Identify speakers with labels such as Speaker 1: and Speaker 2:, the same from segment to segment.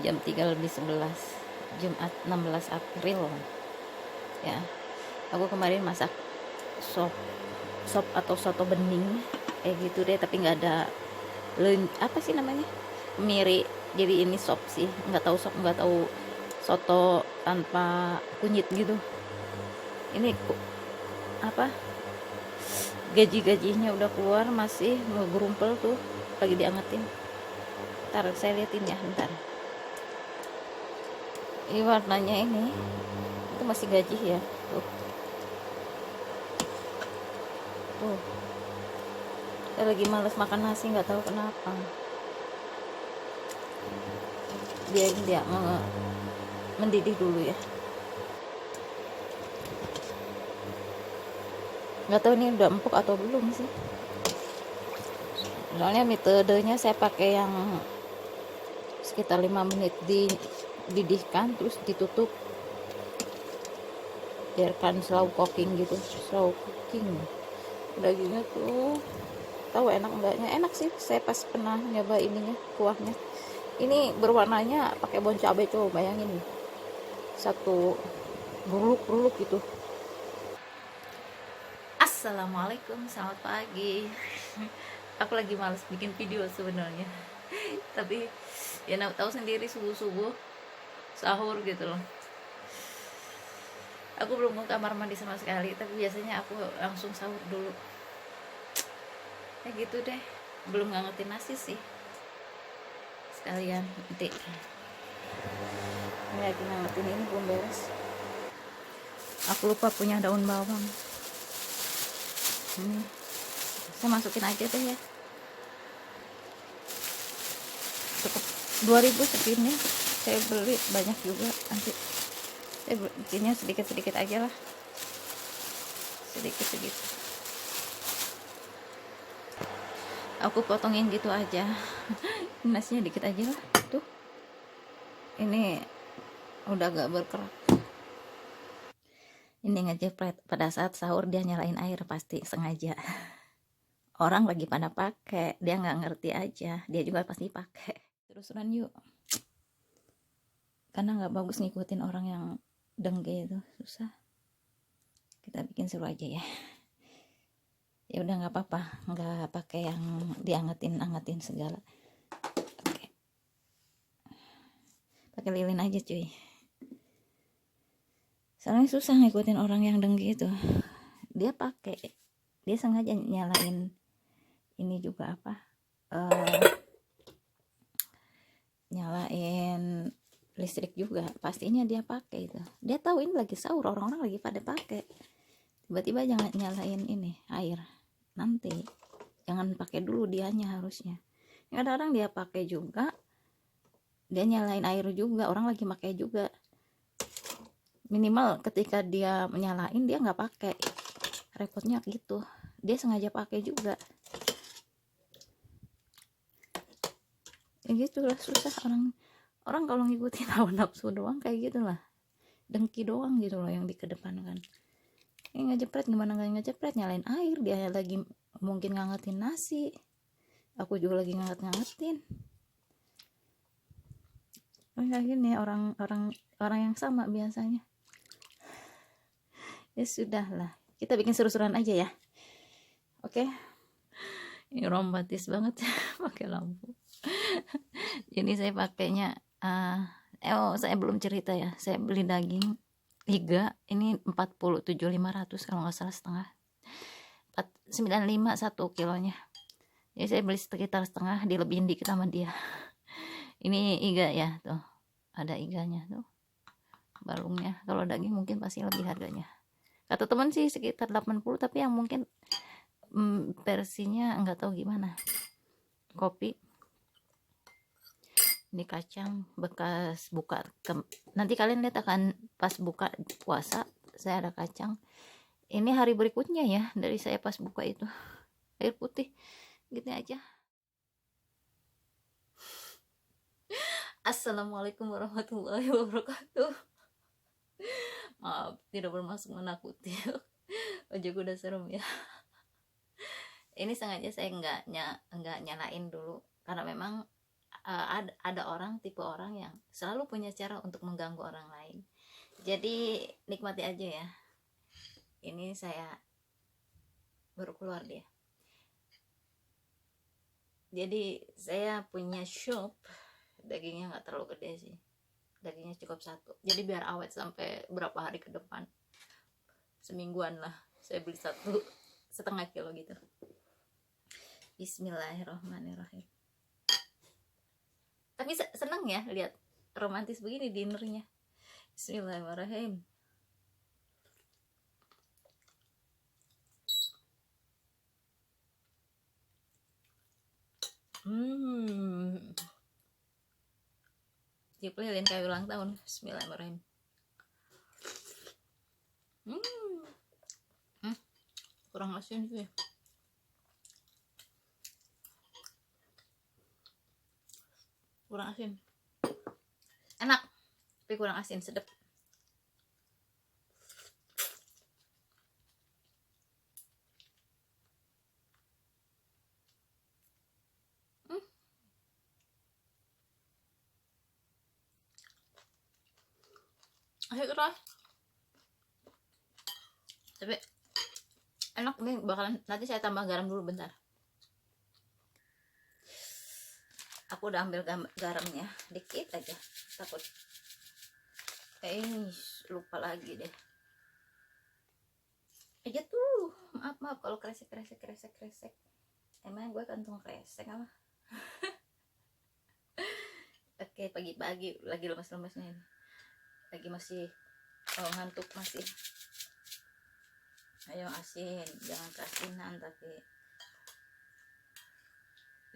Speaker 1: Jam 3 lebih 11, Jumat 16 April ya. Aku kemarin masak sop sop atau soto bening kayak gitu deh, tapi nggak ada apa sih namanya, miri. Jadi ini sop sih, nggak tahu sop, nggak tahu soto tanpa kunyit gitu. Ini apa, gaji-gajinya udah keluar, masih ngegerumpel tuh, lagi diangetin. Ntar saya liatin ya, ntar. Ini warnanya ini itu masih gaji ya, tuh tuh. Saya lagi males makan nasi, nggak tahu kenapa. Dia mendidih dulu ya. Nggak tahu ini udah empuk atau belum sih. Soalnya metodenya saya pakai yang sekitar 5 menit dididihkan, terus ditutup, biarkan slow cooking gitu, slow cooking. Dagingnya tuh tahu enak enggaknya, enak sih. Saya pas pernah nyoba ininya, kuahnya. Ini berwarnanya pakai bon cabai, coba bayangin, satu beruluk gitu. Assalamualaikum, selamat pagi. Aku lagi males bikin video sebenarnya, tapi ya tahu sendiri, subuh sahur gitu loh. Aku belum ke kamar mandi sama sekali, tapi biasanya aku langsung sahur dulu. Kayak gitu deh. Belum ngangetin nasi sih, sekalian nanti. Ini lagi ngangetin, ini belum beres. Aku lupa punya daun bawang. Ini saya masukin aja deh ya. Cukup 2000 segini. Saya beli banyak juga, nanti saya bikinnya sedikit-sedikit aja lah, sedikit-sedikit. Aku potongin gitu aja. Nasinya dikit aja lah tuh. Ini udah agak berkerak. Ini ngejepret pada saat sahur, dia nyalain air pasti sengaja. Orang lagi pada pakai, dia nggak ngerti aja, dia juga pasti pakai. Terusan yuk, karena nggak bagus ngikutin orang yang dengge itu, susah. Kita bikin seru aja ya. Ya udah, nggak apa-apa, nggak pakai yang diangetin segala. Pakai lilin aja cuy. Soalnya susah ngikutin orang yang dengki itu. Dia sengaja nyalain ini juga apa, nyalain listrik juga, pastinya dia pakai itu. Dia tahu ini lagi sahur, orang-orang lagi pada pakai. Tiba-tiba jangan nyalain ini air, nanti jangan pakai dulu dianya harusnya. Kadang-kadang dia pakai juga, dia nyalain air juga, orang lagi pakai juga. Minimal ketika dia menyalain, dia nggak pakai, repotnya gitu. Dia sengaja pakai juga. Ya gitulah, susah orang kalau ngikutin hawa nafsu doang kayak gitulah, dengki doang gitu loh yang dikedepankan. Ini ngejepret, gimana nggak ngejepret, nyalain air, dia lagi mungkin ngangetin nasi, aku juga lagi ngangetin. Kayak gini orang yang sama biasanya. Ya sudahlah, kita bikin seru-seruan aja ya. Oke. Ini romantis banget pakai lampu. Jadi saya pakainya saya belum cerita ya, saya beli daging iga ini 47.500 kalau nggak salah, setengah 95 1 kilonya. Jadi saya beli sekitar setengah, dilebihin dikit sama dia. Ini iga ya, tuh ada iganya tuh, balungnya. Kalau daging mungkin pasti lebih harganya. Kata teman sih sekitar 80, tapi yang mungkin versinya nggak tahu gimana. Kopi. Ini kacang bekas buka nanti kalian lihat akan pas buka puasa, saya ada kacang. Ini hari berikutnya ya dari saya pas buka itu, air putih gitu aja. Assalamualaikum warahmatullahi wabarakatuh. Maaf, tidak bermaksud menakuti. Wajah gue udah serem ya. Ini sengaja saya nggak nyalain dulu, karena memang ada orang, tipe orang yang selalu punya cara untuk mengganggu orang lain. Jadi nikmati aja ya. Ini saya baru keluar dia. Jadi saya punya shop, dagingnya nggak terlalu gede sih, dagingnya cukup satu, jadi biar awet sampai berapa hari ke depan, semingguan lah. Saya beli 1,5 kilo gitu. Bismillahirrahmanirrahim. Tapi seneng ya lihat romantis begini dinernya. Bismillahirrahmanirrahim. Tiup lilin kayak ulang tahun. Bismillahirrahmanirrahim. Kurang asin sih. Kurang asin. Enak, tapi kurang asin, sedap. Ayo keras. Tapi enak nih, bakalan nanti saya tambah garam dulu bentar. Aku udah ambil garamnya dikit aja, takut lupa lagi deh. Aja tuh, maaf kalau kresek. Emang gue kantung kresek apa? Oke, pagi-pagi lagi lemes-lemesnya ini, lagi masih ngantuk masih. Ayo asin, jangan keasinan, tapi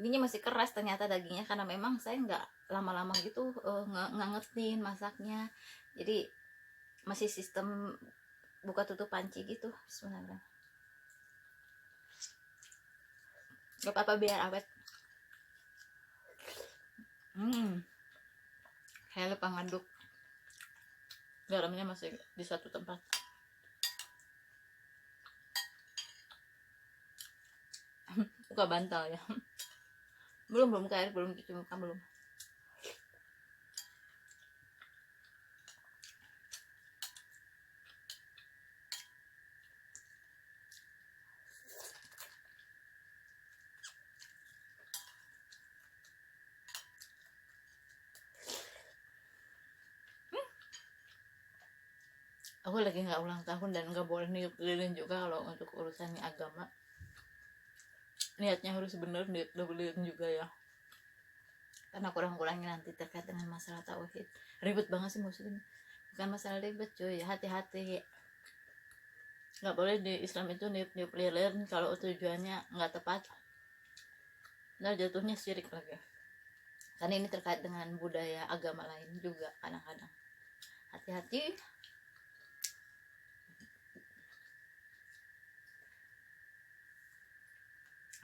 Speaker 1: ininya masih keras ternyata dagingnya, karena memang saya nggak lama-lama gitu ngangetin masaknya, jadi masih sistem buka tutup panci gitu. Sebenarnya gak apa-apa biar awet. Saya lupa ngaduk, garamnya masih di satu tempat. Buka bantal ya. belum ke air, belum cuci muka, belum. Aku lagi nggak ulang tahun dan nggak boleh niup lilin juga kalau untuk urusannya agama. Niatnya harus bener, niat lilin juga ya, karena kurang-kurangnya nanti terkait dengan masalah tauhid. Ribet banget sih maksudnya, bukan masalah ribet cuy, hati-hati. Nggak boleh di Islam itu niup lilin kalau tujuannya nggak tepat, nah jatuhnya syirik lagi. Karena ini terkait dengan budaya agama lain juga kadang-kadang. Hati-hati.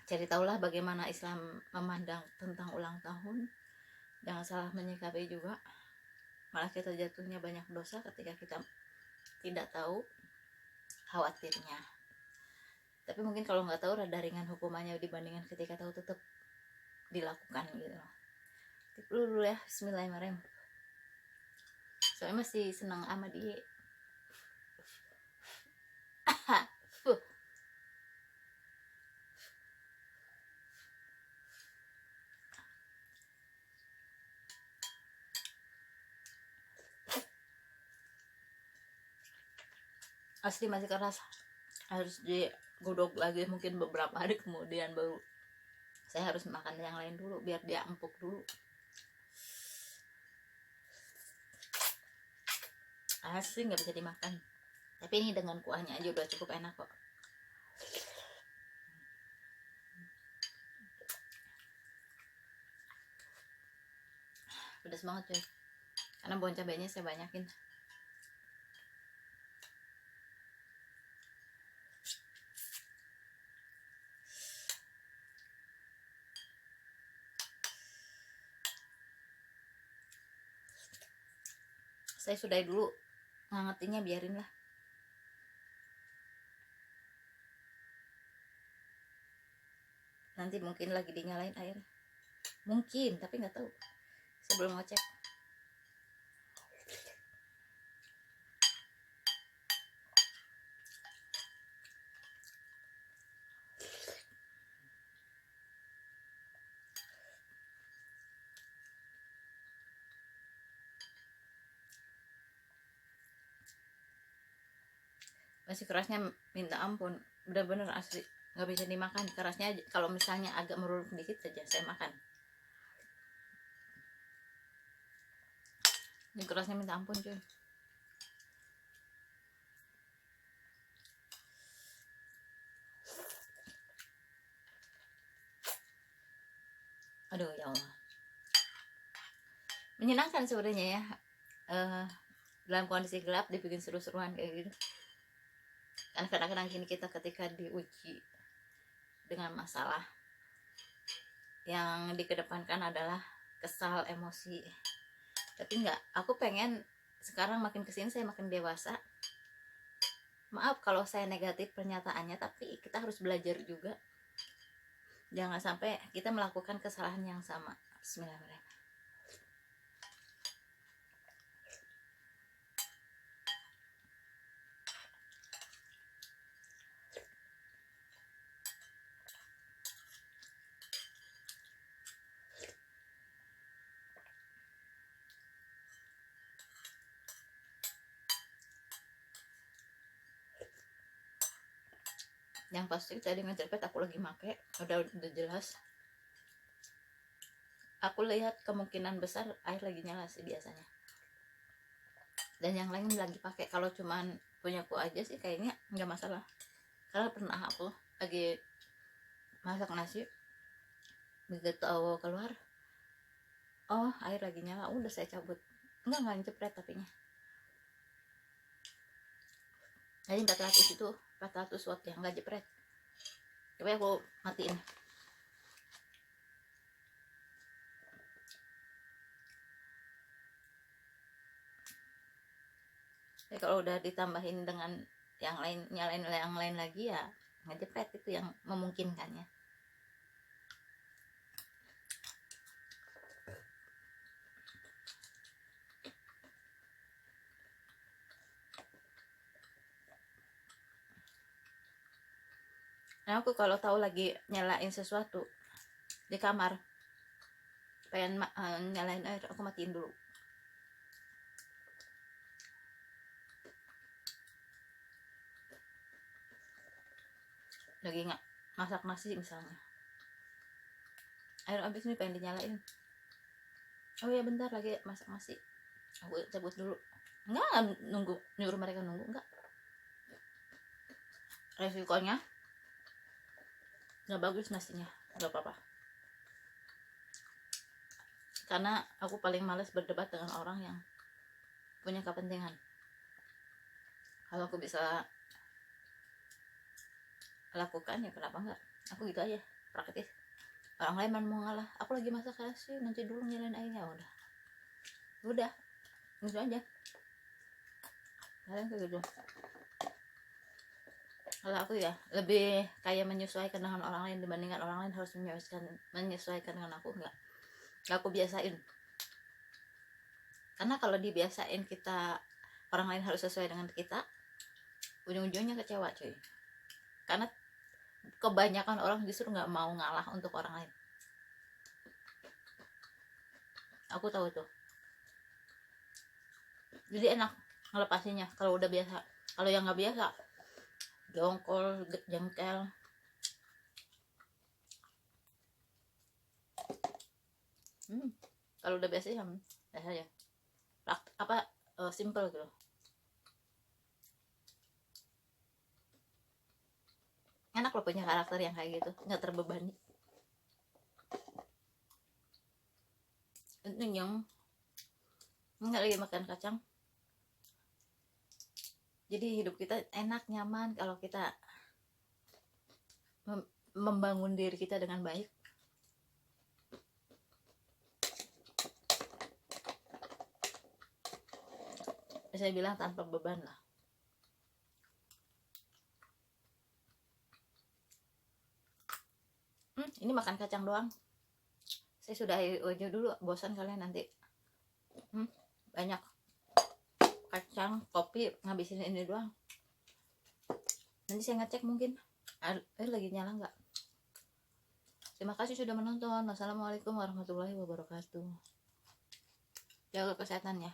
Speaker 1: Cari tahulah bagaimana Islam memandang tentang ulang tahun. Jangan salah menyikapi juga, malah kita jatuhnya banyak dosa ketika kita tidak tahu, khawatirnya. Tapi mungkin kalau nggak tahu rada ringan hukumannya dibandingkan ketika tahu, tetap dilakukan gitu. Tip dulu ya. Bismillahirrahmanirrahim. Soalnya masih senang sama dia. Asli masih keras, harus digodok lagi mungkin beberapa hari kemudian baru saya harus makan yang lain dulu biar dia empuk dulu. Asli nggak bisa dimakan, tapi ini dengan kuahnya aja udah cukup enak kok. Pedas banget cuy, karena bawang cabainya saya banyakin. Saya sudahi dulu ngangetinnya, biarin lah. Nanti mungkin lagi dinyalain air, mungkin, tapi nggak tahu. sebelum ngecek. Masih kerasnya minta ampun, bener-bener asli nggak bisa dimakan kerasnya. Kalau misalnya agak meruluk dikit saja saya makan. Ini kerasnya minta ampun cuy. Aduh ya Allah, menyenangkan sebenarnya ya, dalam kondisi gelap dibikin seru-seruan kayak gitu. Karena kadang-kadang gini, kita ketika diuji dengan masalah yang dikedepankan adalah kesal, emosi. Tapi enggak, aku pengen sekarang makin kesini saya makin dewasa. Maaf kalau saya negatif pernyataannya, tapi kita harus belajar juga. Jangan sampai kita melakukan kesalahan yang sama. Bismillahirrahmanirrahim. Yang pasti tadi ngecepet aku lagi make, udah jelas. Aku lihat kemungkinan besar air lagi nyala sih biasanya. Dan yang lain lagi pakai. Kalau cuman punyaku aja sih kayaknya nggak masalah. Karena pernah aku lagi masak nasi, begitu keluar, oh air lagi nyala, udah saya cabut. Enggak jepret tapinya. Jadi 400 itu 400 watt ya, nggak jepret. Coba aku matiin. Jadi kalau udah ditambahin dengan yang lain, nyalain yang lain lagi ya ngejepret, itu yang memungkinkannya. Nah aku kalau tahu lagi nyalain sesuatu di kamar, pengen nyalain air, aku matiin dulu. Lagi nggak masak nasi misalnya, air habis nih pengen dinyalain, oh ya bentar lagi masak nasi, aku cabut dulu. Enggak nunggu, nyuruh mereka nunggu, enggak. Resikonya nggak bagus nasinya, nggak apa-apa. Karena aku paling males berdebat dengan orang yang punya kepentingan. Kalau aku bisa lakukan ya kenapa enggak, aku gitu aja, praktis. Orang lain mau ngalah, aku lagi masak nasi, nanti dulu nyalain airnya, udah gitu aja. Kalian kayak gitu. Kalau aku ya lebih kayak menyesuaikan dengan orang lain dibandingkan orang lain harus menyesuaikan dengan aku. Enggak aku biasain. Karena kalau dibiasain kita, orang lain harus sesuai dengan kita, ujung-ujungnya kecewa cuy. Karena kebanyakan orang justru nggak mau ngalah untuk orang lain. Aku tahu itu. Jadi enak ngelepasinnya kalau udah biasa. Kalau yang nggak biasa, jongkol, jengkel. Kalau udah biasa ya biasa aja. Simple gitu. Enak loh punya karakter yang kayak gitu, nggak terbebani. Itu yang nggak lagi makan kacang. Jadi hidup kita enak, nyaman kalau kita membangun diri kita dengan baik. Saya bilang tanpa beban lah. Ini makan kacang doang. Saya sudah aja dulu, bosan kalian nanti. Banyak kacang, kopi, ngabisin ini doang. Nanti saya ngecek mungkin lagi nyala nggak. Terima kasih sudah menonton. Wassalamualaikum warahmatullahi wabarakatuh. Jaga kesehatan ya.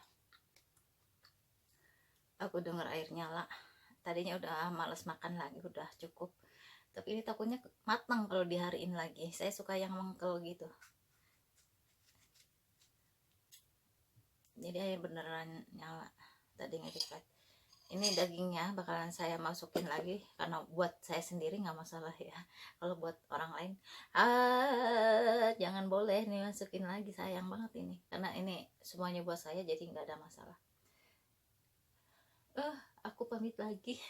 Speaker 1: Aku denger air nyala. Tadinya udah males makan lagi, udah cukup. Tapi ini takutnya matang kalau dihariin lagi. Saya suka yang mengkel gitu. Jadi air beneran nyala. Tadi ngecek. Ini dagingnya bakalan saya masukin lagi karena buat saya sendiri nggak masalah ya. Kalau buat orang lain, jangan boleh nih masukin lagi, sayang banget ini. Karena ini semuanya buat saya jadi nggak ada masalah. Aku pamit lagi.